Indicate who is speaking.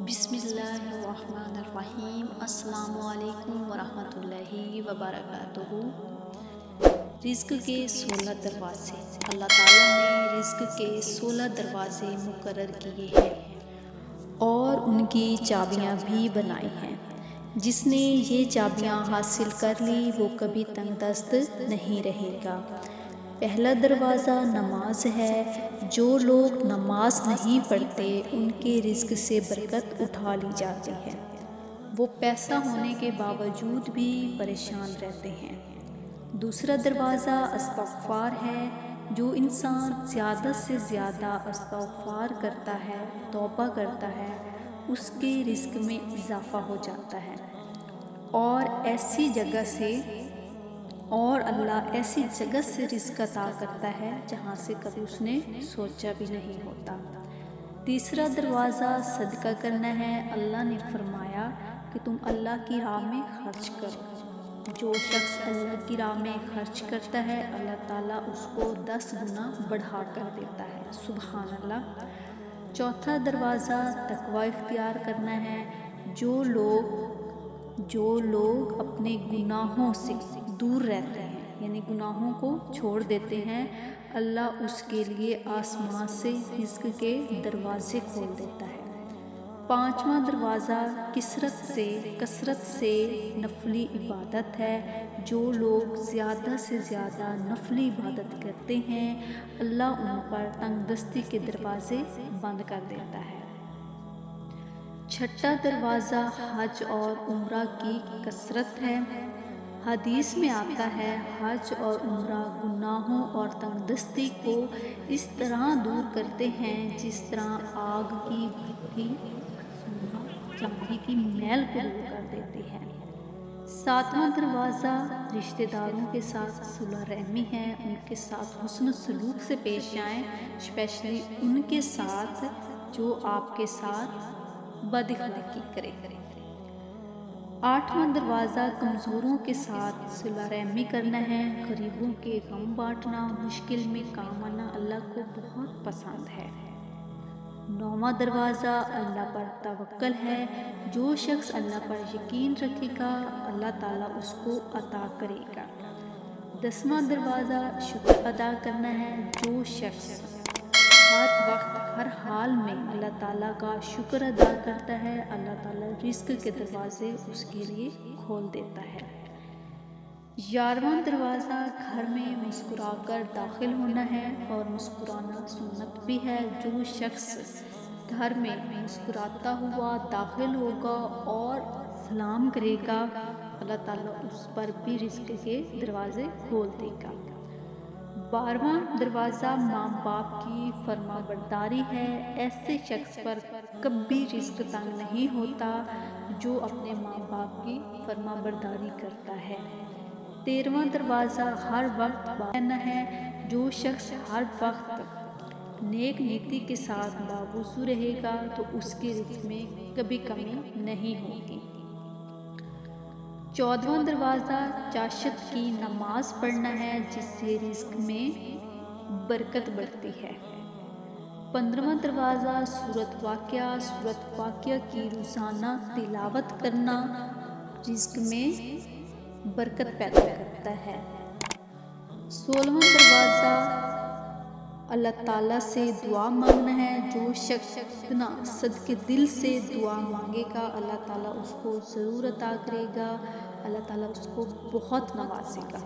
Speaker 1: بسم اللہ الرحمن الرحیم۔ السلام علیکم ورحمۃ اللہ وبرکاتہ۔ رزق کے 16 دروازے۔ اللہ تعالیٰ نے رزق کے 16 دروازے مقرر کیے ہیں اور ان کی چابیاں بھی بنائی ہیں۔ جس نے یہ چابیاں حاصل کر لی وہ کبھی تنگ دست نہیں رہے گا۔ پہلا دروازہ نماز ہے۔ جو لوگ نماز نہیں پڑھتے ان کے رزق سے برکت اٹھا لی جاتی ہے۔ وہ پیسہ ہونے کے باوجود بھی پریشان رہتے ہیں۔ دوسرا دروازہ استغفار ہے۔ جو انسان زیادہ سے زیادہ استغفار کرتا ہے، توبہ کرتا ہے، اس کے رزق میں اضافہ ہو جاتا ہے اور اللہ ایسی جگہ سے رزق عطا کرتا ہے جہاں سے کبھی اس نے سوچا بھی نہیں ہوتا۔ تیسرا دروازہ صدقہ کرنا ہے۔ اللہ نے فرمایا کہ تم اللہ کی راہ میں خرچ کرو۔ جو شخص اللہ کی راہ میں خرچ کرتا ہے اللہ تعالیٰ اس کو 10 گنا بڑھا کر دیتا ہے۔ سبحان اللہ۔ چوتھا دروازہ تقوی اختیار کرنا ہے۔ جو لوگ اپنے گناہوں سے دور رہتے ہیں یعنی گناہوں کو چھوڑ دیتے ہیں، اللہ اس کے لیے آسمان سے رزق کے دروازے کھول دیتا ہے۔ پانچواں دروازہ کثرت سے نفلی عبادت ہے۔ جو لوگ زیادہ سے زیادہ نفلی عبادت کرتے ہیں اللہ ان پر تنگ دستی کے دروازے بند کر دیتا ہے۔ چھٹا دروازہ حج اور عمرہ کی کثرت ہے۔ حدیث میں آتا ہے حج اور عمرہ گناہوں اور تنگ دستی کو اس طرح دور کرتے ہیں جس طرح آگ کی بھٹی چاندی کی میل کو دور کر دیتی ہے۔ ساتواں دروازہ رشتہ داروں کے ساتھ صلح رحمی ہے۔ ان کے ساتھ حسن سلوک سے پیش آئیں، اسپیشلی ان کے ساتھ جو آپ کے ساتھ بد اخلاقی کرے۔ آٹھواں دروازہ کمزوروں کے ساتھ صلح رحمی کرنا ہے۔ غریبوں کے غم بانٹنا، مشکل میں کام آنا اللہ کو بہت پسند ہے۔ نوواں دروازہ اللہ پر توکل ہے۔ جو شخص اللہ پر یقین رکھے گا اللہ تعالیٰ اس کو عطا کرے گا۔ 10واں دروازہ شکر ادا کرنا ہے۔ جو شخص ہر وقت ہر حال میں اللہ تعالیٰ کا شکر ادا کرتا ہے اللہ تعالیٰ رزق کے دروازے اس کے لیے کھول دیتا ہے۔ 11واں دروازہ گھر میں مسکرا کر داخل ہونا ہے اور مسکرانا سنت بھی ہے۔ جو شخص گھر میں مسکراتا ہوا داخل ہوگا اور سلام کرے گا اللہ تعالیٰ اس پر بھی رزق کے دروازے کھول دے گا۔ 12واں دروازہ ماں باپ کی فرما برداری ہے۔ ایسے شخص پر کبھی رزق تنگ نہیں ہوتا جو اپنے ماں باپ کی فرما برداری کرتا ہے۔ 13واں دروازہ ہر وقت باوضو ہے۔ جو شخص ہر وقت نیک نیتی کے ساتھ باوضو رہے گا تو اس کے رزق میں کبھی کمی نہیں ہوگی۔ 14واں دروازہ چاشت کی نماز پڑھنا ہے جس سے رزق میں برکت بڑھتی ہے۔ 15واں دروازہ سورۃ واقعہ کی روزانہ تلاوت کرنا رزق میں برکت پیدا کرتا ہے۔ 16واں دروازہ اللہ تعالیٰ سے دعا مانگنا ہے۔ جو شخص صدقے دل سے دعا مانگے گا اللہ تعالیٰ اس کو ضرور عطا کرے گا، اللہ تعالیٰ اس کو بہت نوازے گا۔